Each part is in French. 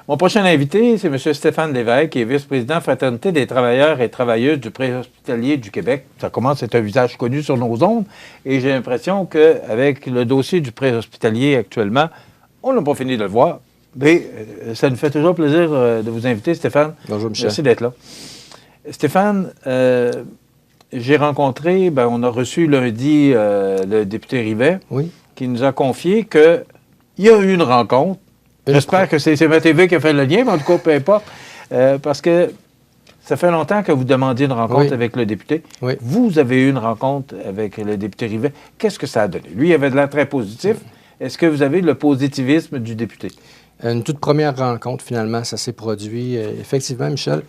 Mon prochain invité, c'est M. Stéphane Lévesque, qui est vice-président Fraternité des travailleurs et travailleuses du préhospitalier du Québec. Ça commence à être un visage connu sur nos ondes. Et j'ai l'impression qu'avec le dossier du préhospitalier actuellement, on n'a pas fini de le voir. Mais ça nous fait toujours plaisir de vous inviter, Stéphane. Bonjour, Michel. Merci d'être là. Stéphane, j'ai rencontré, on a reçu lundi le député Rivet, oui, qui nous a confié qu'il y a eu une rencontre. J'espère que c'est ma TV qui a fait le lien, mais en tout cas, peu importe. Parce que ça fait longtemps que vous demandiez une rencontre avec le député. Oui. Vous avez eu une rencontre avec le député Rivet. Qu'est-ce que ça a donné? Lui, il avait de l'air très positif. Est-ce que vous avez le positivisme du député? Une toute première rencontre, finalement, ça s'est produit. Effectivement, Michel.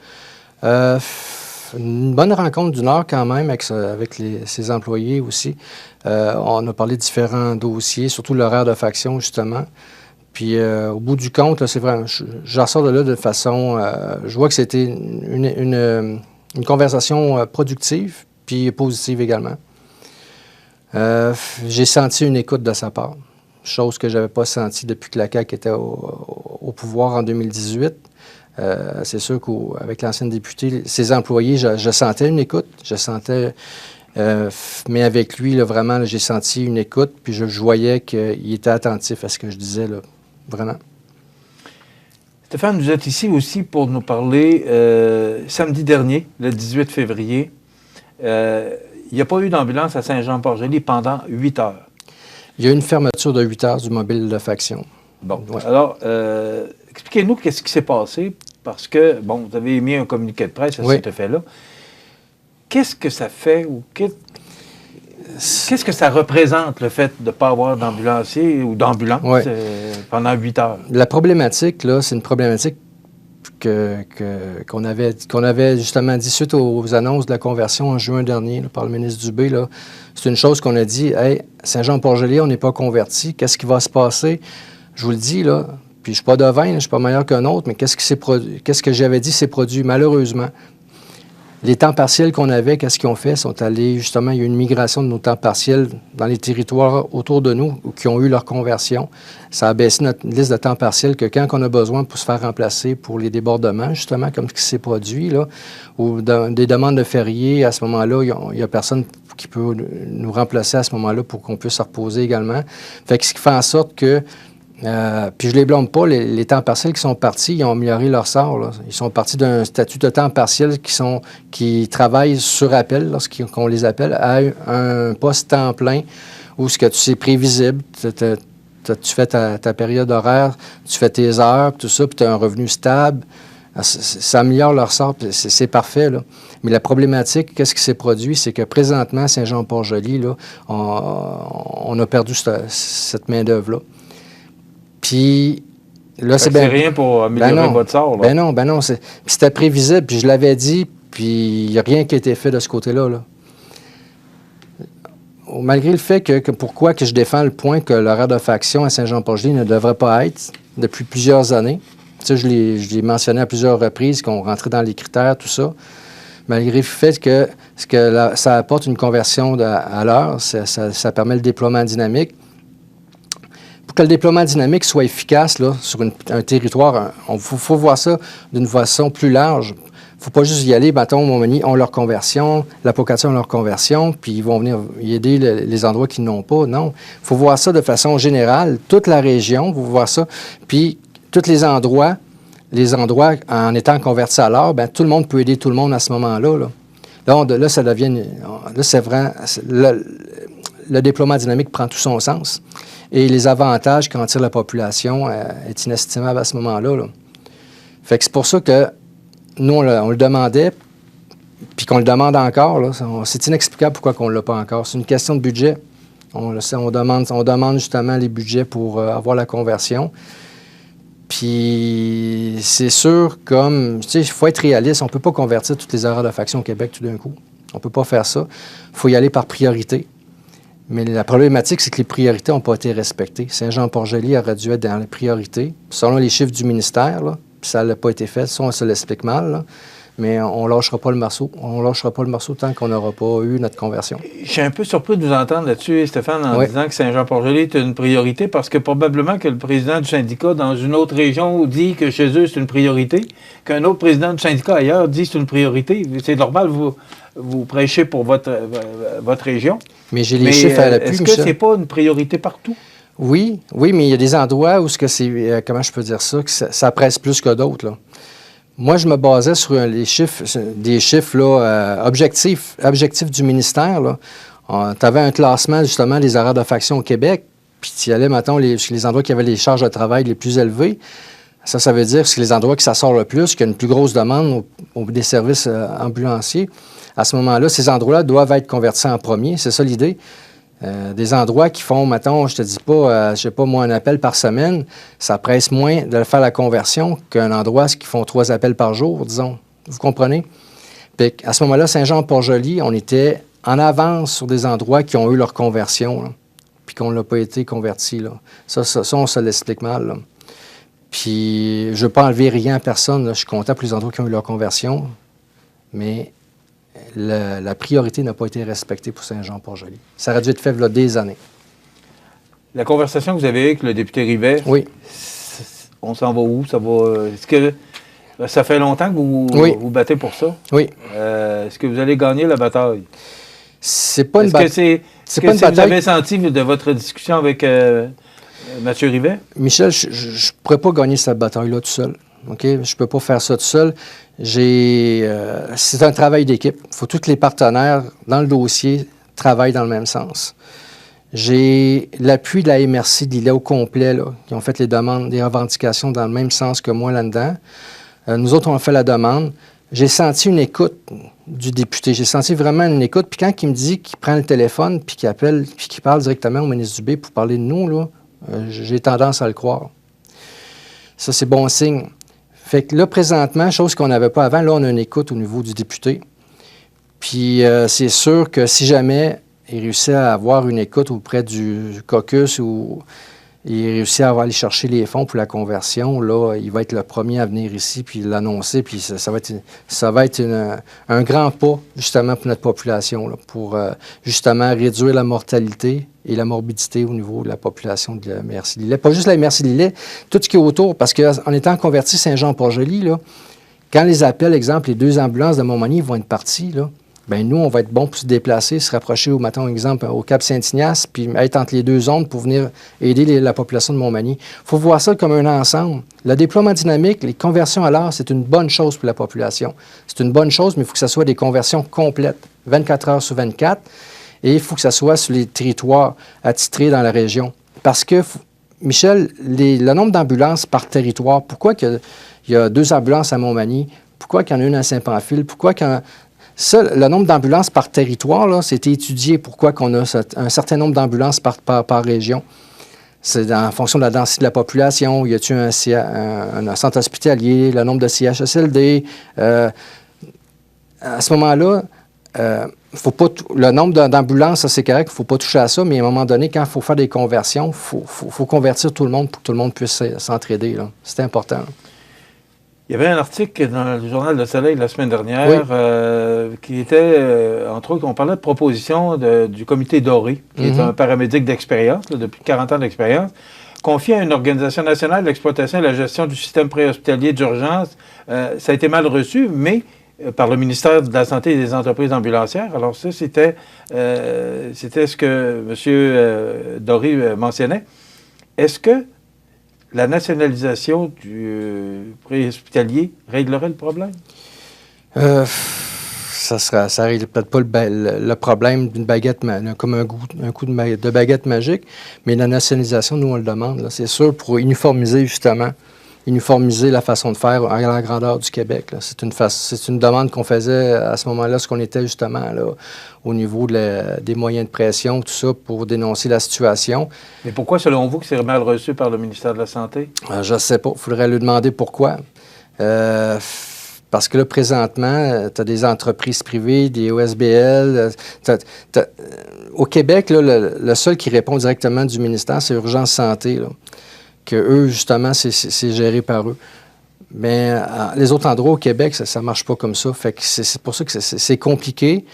Une bonne rencontre d'une heure quand même avec ses employés aussi. On a parlé de différents dossiers, surtout l'horaire de faction, justement. Puis au bout du compte, là, c'est vrai, j'en sors de là de façon... je vois que c'était une conversation productive, puis positive également. J'ai senti une écoute de sa part, chose que je n'avais pas sentie depuis que la CAQ était au pouvoir en 2018. C'est sûr qu'avec l'ancienne députée, ses employés, je sentais une écoute, mais avec lui, là, vraiment, là, j'ai senti une écoute, puis je voyais qu'il était attentif à ce que je disais, là, vraiment. Stéphane, vous êtes ici aussi pour nous parler samedi dernier, le 18 février. Il n'y a pas eu d'ambulance à Saint-Jean-Port-Joli pendant 8 heures. Il y a eu une fermeture de 8 heures du mobile de faction. Bon, ouais. Alors, expliquez-nous qu'est-ce qui s'est passé, parce que, vous avez émis un communiqué de presse à cet effet-là. Qu'est-ce que ça fait ou qu'est-ce que ça représente, le fait de ne pas avoir d'ambulancier ou d'ambulance pendant 8 heures? La problématique, là, c'est une problématique qu'on avait justement dit suite aux annonces de la conversion en juin dernier là, par le ministre Dubé. Là. C'est une chose qu'on a dit, « Hey, Saint-Jean-Port-Joli, on n'est pas converti. Qu'est-ce qui va se passer? » Je vous le dis, là, puis je ne suis pas devin, je ne suis pas meilleur qu'un autre, mais qu'est-ce que j'avais dit s'est produit? Malheureusement, les temps partiels qu'on avait, qu'est-ce qu'ils ont fait? Sont allés, justement, il y a eu une migration de nos temps partiels dans les territoires autour de nous qui ont eu leur conversion. Ça a baissé notre liste de temps partiels que quand on a besoin pour se faire remplacer pour les débordements, justement, comme ce qui s'est produit, là, ou dans des demandes de fériés, à ce moment-là, il n'y a personne qui peut nous remplacer à ce moment-là pour qu'on puisse se reposer également. Fait que ce qui fait en sorte que puis je ne les blâme pas, les temps partiels qui sont partis, ils ont amélioré leur sort. Là. Ils sont partis d'un statut de temps partiel qui travaillent sur appel, lorsqu'on les appelle, à un poste temps plein où c'est prévisible. Tu fais ta période horaire, tu fais tes heures, tout ça, puis tu as un revenu stable. Ça améliore leur sort, c'est parfait, là. Mais la problématique, qu'est-ce qui s'est produit, c'est que présentement, à Saint-Jean-Port-Joli, là, on a perdu cette main-d'œuvre-là. Puis là, c'est rien pour améliorer votre sort, là. Ben non. C'était prévisible, puis je l'avais dit, puis il n'y a rien qui a été fait de ce côté-là, là. Malgré le fait pourquoi je défends le point que l'horaire de faction à Saint-Jean-Port-Joli ne devrait pas être depuis plusieurs années. Tu sais, je l'ai mentionné à plusieurs reprises, qu'on rentrait dans les critères, tout ça. Malgré le fait que ça apporte une conversion à l'heure, ça permet le déploiement dynamique. Pour que le déploiement dynamique soit efficace là, sur un territoire, il faut voir ça d'une façon plus large. Il ne faut pas juste y aller, Montmagny ont leur conversion, la Pocatière ont leur conversion, puis ils vont venir aider les endroits qui n'ont pas. Non, il faut voir ça de façon générale. Toute la région, vous voir ça. Puis tous les endroits, en étant convertis à l'heure, tout le monde peut aider tout le monde à ce moment-là. Là, ça devient... Là, c'est vrai... Le déploiement dynamique prend tout son sens. Et les avantages qu'en tire la population est inestimable à ce moment-là. Là. Fait que c'est pour ça que nous, on le demandait, puis qu'on le demande encore. Là. C'est inexplicable pourquoi on ne l'a pas encore. C'est une question de budget. On demande justement les budgets pour avoir la conversion. Puis c'est sûr, il faut être réaliste. On ne peut pas convertir toutes les horaires de faction au Québec tout d'un coup. On ne peut pas faire ça. Il faut y aller par priorité. Mais la problématique, c'est que les priorités n'ont pas été respectées. Saint-Jean-Port-Joli aurait dû être dans les priorités, selon les chiffres du ministère, là, puis ça n'a pas été fait. Ça, on se l'explique mal. Là. mais on ne lâchera pas le morceau. On ne lâchera pas le morceau tant qu'on n'aura pas eu notre conversion. Je suis un peu surpris de vous entendre là-dessus, Stéphane, en disant que Saint-Jean-Port-Joli est une priorité, parce que probablement que le président du syndicat dans une autre région dit que chez eux, c'est une priorité, qu'un autre président du syndicat ailleurs dit que c'est une priorité. C'est normal, vous prêchez pour votre région. Mais j'ai les chiffres à l'appui, est-ce Michel. que c'est pas une priorité partout? Oui, mais il y a des endroits où c'est, comment je peux dire ça, que ça presse plus que d'autres, là. Moi, je me basais sur des chiffres là, objectifs du ministère. Tu avais un classement, justement, des horaires de faction au Québec, puis tu y allais, mettons, sur les endroits qui avaient les charges de travail les plus élevées. Ça veut dire que c'est les endroits que ça sort le plus, qu'il y a une plus grosse demande des services ambulanciers. À ce moment-là, ces endroits-là doivent être convertis en premier. C'est ça l'idée. Des endroits qui font, mettons, je te dis pas, je sais pas, moi, un appel par semaine, ça presse moins de faire la conversion qu'un endroit qui font 3 appels par jour, disons. Vous comprenez? Puis à ce moment-là, Saint-Jean-Port-Joli, on était en avance sur des endroits qui ont eu leur conversion, là, puis qu'on n'a pas été converti, là. Ça, on se l'explique mal, là. Puis je ne veux pas enlever rien à personne, là. Je suis content pour les endroits qui ont eu leur conversion, mais la priorité n'a pas été respectée pour Saint-Jean-Port-Joli. Ça aurait dû être fait là, des années. La conversation que vous avez eue avec le député Rivet, oui. On s'en va où? Ça va. Est-ce que ça fait longtemps que vous vous battez pour ça? Oui. Est-ce que vous allez gagner la bataille? C'est pas une bataille. Est-ce que vous avez senti de votre discussion avec Mathieu Rivet? Michel, je ne pourrais pas gagner cette bataille-là tout seul. Okay? Je ne peux pas faire ça tout seul. C'est un travail d'équipe. Il faut que tous les partenaires dans le dossier travaillent dans le même sens. J'ai l'appui de la MRC de l'îlet au complet, là, qui ont fait les demandes, des revendications dans le même sens que moi là-dedans. Nous autres, on a fait la demande. J'ai senti une écoute du député. J'ai senti vraiment une écoute. Puis quand il me dit qu'il prend le téléphone, puis qu'il appelle, puis qu'il parle directement au ministre Dubé pour parler de nous, là, j'ai tendance à le croire. Ça, c'est bon signe. Fait que là, présentement, chose qu'on n'avait pas avant, là, on a une écoute au niveau du député. Puis c'est sûr que si jamais il réussit à avoir une écoute auprès du caucus ou il réussit à aller chercher les fonds pour la conversion, là, il va être le premier à venir ici puis l'annoncer. Puis ça va être un grand pas, justement, pour notre population, là, pour justement réduire la mortalité et la morbidité au niveau de la population de la MRC-Lillet. Pas juste la MRC-Lillet, tout ce qui est autour, parce qu'en étant converti Saint-Jean-Port-Joli, là, quand les appels, exemple, les 2 ambulances de Montmagny vont être parties, là, bien, nous, on va être bon pour se déplacer, se rapprocher, mettons, exemple, au Cap-Saint-Ignace, puis être entre les 2 zones pour venir aider la population de Montmagny. Il faut voir ça comme un ensemble. Le déploiement dynamique, les conversions à l'heure, c'est une bonne chose pour la population. C'est une bonne chose, mais il faut que ce soit des conversions complètes, 24 heures sur 24, et il faut que ça soit sur les territoires attitrés dans la région. Parce que, Michel, le nombre d'ambulances par territoire, pourquoi il y a 2 ambulances à Montmagny? Pourquoi qu'il y en a une à Saint-Pamphile? Pourquoi qu'il y en a... Ça, le nombre d'ambulances par territoire, là, c'était étudié pourquoi qu'on a un certain nombre d'ambulances par région. C'est en fonction de la densité de la population. Y a-t-il un centre hospitalier, le nombre de CHSLD? À ce moment-là, faut pas le nombre d'ambulances, ça c'est correct, il ne faut pas toucher à ça, mais à un moment donné, quand il faut faire des conversions, il faut convertir tout le monde pour que tout le monde puisse s'entraider, là. C'est important. Là. Il y avait un article dans le Journal Le Soleil la semaine dernière qui était, entre autres, on parlait de proposition du comité Doré, qui est un paramédic d'expérience, là, depuis 40 ans d'expérience, confié à une organisation nationale d'exploitation et de la gestion du système préhospitalier d'urgence. Ça a été mal reçu, mais par le ministère de la Santé et des entreprises ambulancières. Alors ça, c'était ce que M. Doré mentionnait. Est-ce que la nationalisation du préhospitalier réglerait le problème? Ça ne règle peut-être pas le problème d'une baguette, comme un coup de baguette magique, mais la nationalisation, nous, on le demande. Là. C'est sûr, pour uniformiser, justement, la façon de faire à la grandeur du Québec. Là. C'est une demande qu'on faisait à ce moment-là, ce qu'on était justement là, au niveau des moyens de pression, tout ça, pour dénoncer la situation. Mais pourquoi, selon vous, que c'est mal reçu par le ministère de la Santé? Je ne sais pas. Il faudrait lui demander pourquoi. Parce que là, présentement, tu as des entreprises privées, des OSBL. Au Québec, là, le seul qui répond directement du ministère, c'est Urgence Santé, là, que eux, justement, c'est géré par eux. Mais les autres endroits au Québec, ça ne marche pas comme ça. Fait que c'est pour ça que c'est compliqué.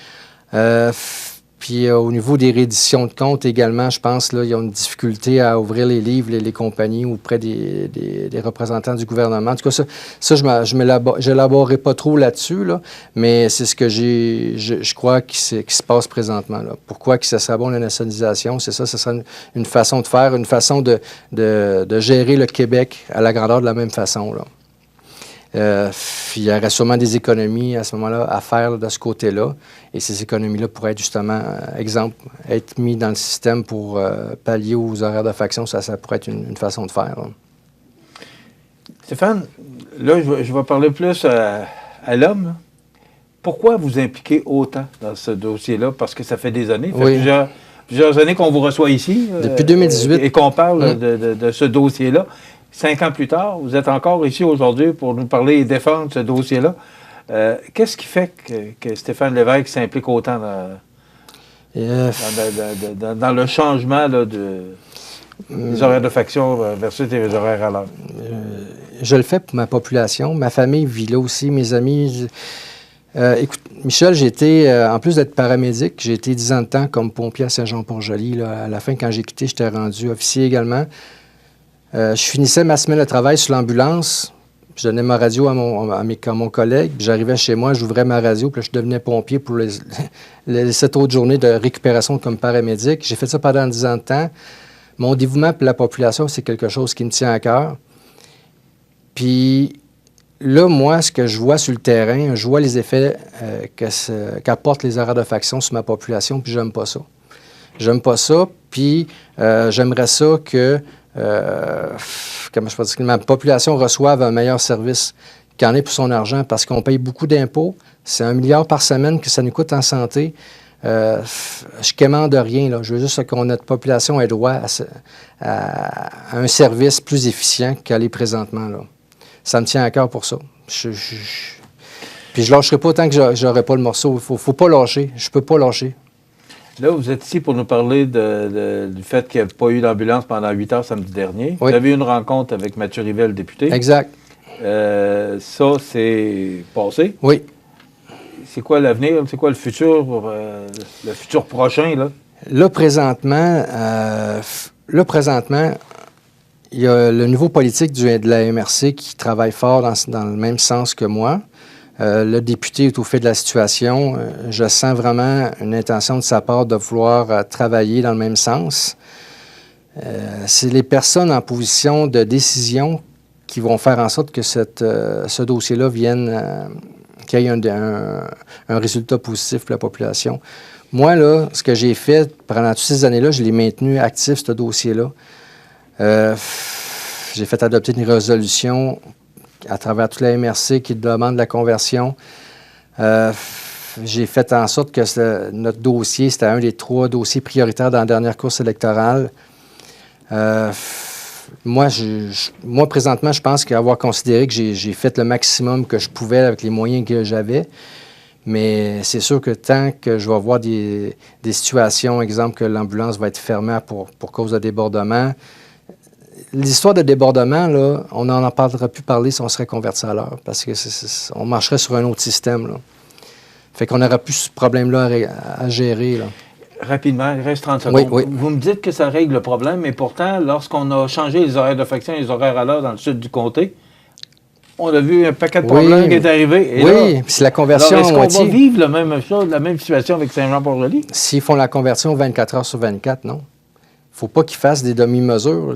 Puis au niveau des rééditions de comptes également, je pense là, il y a une difficulté à ouvrir les livres, les compagnies auprès des représentants du gouvernement. En tout cas, ça je n'élaborerai pas trop là-dessus, là, mais c'est ce que je crois qui se passe présentement. Là. Pourquoi que ça serait bon la nationalisation? C'est ça, ce serait une façon de faire, une façon de gérer le Québec à la grandeur de la même façon, là. Il y aurait sûrement des économies à ce moment-là à faire là, de ce côté-là. Et ces économies-là pourraient être justement, exemple, être mis dans le système pour pallier aux horaires de faction. Ça pourrait être une façon de faire. Là. Stéphane, là, je vais parler plus à l'homme. Là. Pourquoi vous impliquez autant dans ce dossier-là? Parce que ça fait des années, ça fait plusieurs années qu'on vous reçoit ici. Depuis 2018. Et qu'on parle de ce dossier-là. 5 ans plus tard, vous êtes encore ici aujourd'hui pour nous parler et défendre ce dossier-là. Qu'est-ce qui fait que Stéphane Lévesque s'implique autant dans le changement là, des horaires de faction versus les horaires à l'heure? Je le fais pour ma population. Ma famille vit là aussi, mes amis. Écoute, Michel, en plus d'être paramédic, j'ai été 10 ans de temps comme pompier à Saint-Jean-Port-Joli. À la fin, quand j'ai quitté, j'étais rendu officier également. Je finissais ma semaine de travail sur l'ambulance. Je donnais ma radio à mon collègue. J'arrivais chez moi, j'ouvrais ma radio, puis là, je devenais pompier pour les 7 autres journées de récupération comme paramédic. J'ai fait ça pendant 10 ans de temps. Mon dévouement pour la population, c'est quelque chose qui me tient à cœur. Puis là, moi, ce que je vois sur le terrain, je vois les effets qu'apportent les horaires de faction sur ma population, puis j'aime pas ça. J'aime pas ça, puis j'aimerais ça que comment je peux dire, que ma population reçoive un meilleur service qu'il en ait pour son argent parce qu'on paye beaucoup d'impôts. C'est 1 milliard par semaine que ça nous coûte en santé. Je quémande rien. Là. Je veux juste que notre population ait droit à un service plus efficient qu'elle est présentement. Là. Ça me tient à cœur pour ça. Puis je ne lâcherai pas tant que je n'aurai pas le morceau. Il ne faut pas lâcher. Je ne peux pas lâcher. Là, vous êtes ici pour nous parler du fait qu'il n'y a pas eu d'ambulance pendant 8 heures samedi dernier. Oui. Vous avez eu une rencontre avec Mathieu Rivel, le député. Exact. Ça, c'est passé. Oui. C'est quoi l'avenir? C'est quoi le futur prochain, là? Là, présentement, il y a le nouveau politique de la MRC qui travaille fort dans le même sens que moi. Le député est au fait de la situation. Je sens vraiment une intention de sa part de vouloir travailler dans le même sens. C'est les personnes en position de décision qui vont faire en sorte que ce dossier-là qu'il y ait un résultat positif pour la population. Moi, là, ce que j'ai fait pendant toutes ces années-là, je l'ai maintenu actif, ce dossier-là. J'ai fait adopter une résolution à travers toute la MRC qui demande la conversion. J'ai fait en sorte que notre dossier, c'était un des 3 dossiers prioritaires dans la dernière course électorale. Moi, présentement, je pense qu'avoir considéré que j'ai fait le maximum que je pouvais avec les moyens que j'avais, mais c'est sûr que tant que je vais voir des situations, exemple que l'ambulance va être fermée pour cause de débordement, l'histoire de débordement, là, on n'en parlera plus parler si on serait converti à l'heure, parce que on marcherait sur un autre système. Là. Fait qu'on n'aurait plus ce problème-là à gérer. Là. Rapidement, il reste 30 secondes. Oui. Vous me dites que ça règle le problème, mais pourtant, lorsqu'on a changé les horaires de faction et les horaires à l'heure dans le sud du comté, on a vu un paquet de problèmes qui est arrivé. Et oui, là, puis c'est la conversion alors, est-ce qu'on va vivre la même situation avec Saint-Jean-Port-Joli? S'ils font la conversion 24 heures sur 24, non. Il ne faut pas qu'ils fassent des demi-mesures.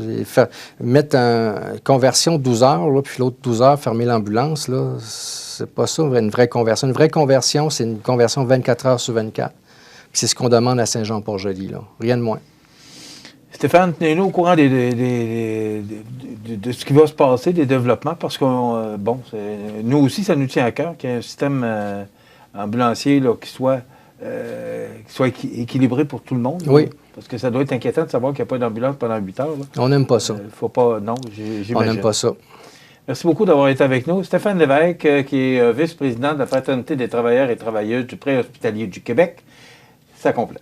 Mettre une conversion 12 heures, là, puis l'autre 12 heures, fermer l'ambulance, là, c'est pas ça une vraie conversion. Une vraie conversion, c'est une conversion 24 heures sur 24. Puis c'est ce qu'on demande à Saint-Jean-Port-Joli, là. Rien de moins. Stéphane, tenez-nous au courant de ce qui va se passer, des développements, parce que, nous aussi, ça nous tient à cœur qu'il y ait un système ambulancier là, qui soit équilibré pour tout le monde. Oui. Là, parce que ça doit être inquiétant de savoir qu'il n'y a pas d'ambulance pendant 8 heures. Là. On n'aime pas ça. Faut pas, non, j'imagine. On n'aime pas ça. Merci beaucoup d'avoir été avec nous. Stéphane Lévesque, qui est vice-président de la Fraternité des travailleurs et travailleuses du Préhospitalier du Québec. Ça complète.